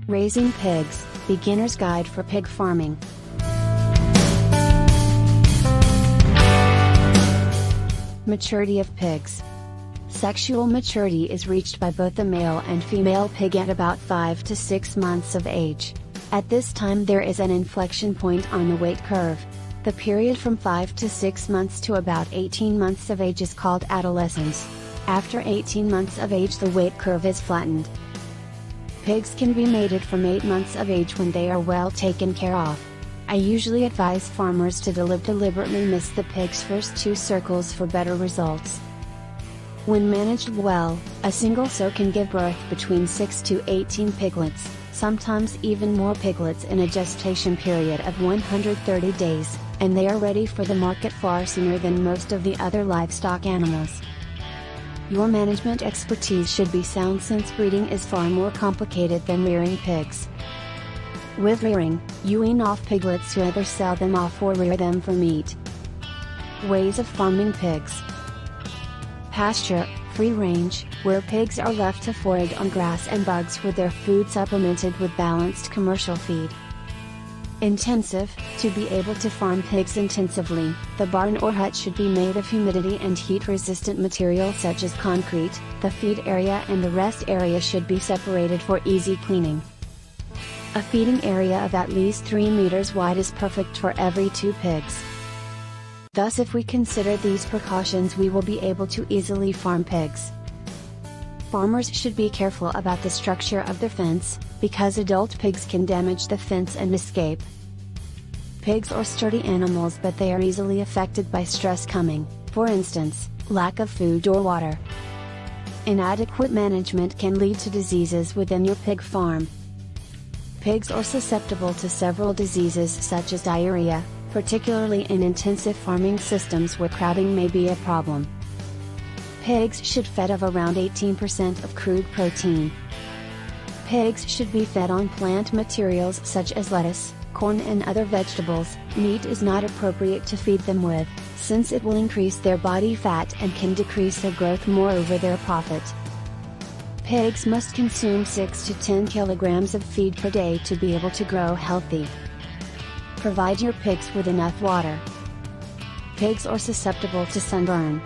Raising pigs, beginner's guide for pig farming. Maturity of pigs. Sexual maturity is reached by both the male and female pig at about 5 to 6 months of age. At this time there is an inflection point on the weight curve. The period from 5 to 6 months to about 18 months of age is called adolescence. After 18 months of age the weight curve is flattened. Pigs can be mated from 8 months of age when they are well taken care of. I usually advise farmers to deliberately miss the pig's first 2 circles for better results. When managed well, a single sow can give birth between 6 to 18 piglets, sometimes even more piglets in a gestation period of 130 days, and they are ready for the market far sooner than most of the other livestock animals. Your management expertise should be sound since breeding is far more complicated than rearing pigs. With rearing, you wean off piglets to either sell them off or rear them for meat. Ways of farming pigs. Pasture, free range, where pigs are left to forage on grass and bugs with their food supplemented with balanced commercial feed. Intensive, to be able to farm pigs intensively, the barn or hut should be made of humidity and heat resistant material such as concrete. The feed area and the rest area should be separated for easy cleaning. A feeding area of at least 3 meters wide is perfect for every 2 pigs. Thus if we consider these precautions we will be able to easily farm pigs. Farmers should be careful about the structure of their fence, because adult pigs can damage the fence and escape. Pigs are sturdy animals but they are easily affected by stress coming, for instance, lack of food or water. Inadequate management can lead to diseases within your pig farm. Pigs are susceptible to several diseases such as diarrhea, particularly in intensive farming systems where crowding may be a problem. Pigs should fed of around 18% of crude protein. Pigs should be fed on plant materials such as lettuce, corn and other vegetables. Meat is not appropriate to feed them with, since it will increase their body fat and can decrease their growth, moreover their profit. Pigs must consume 6 to 10 kilograms of feed per day to be able to grow healthy. Provide your pigs with enough water. Pigs are susceptible to sunburn.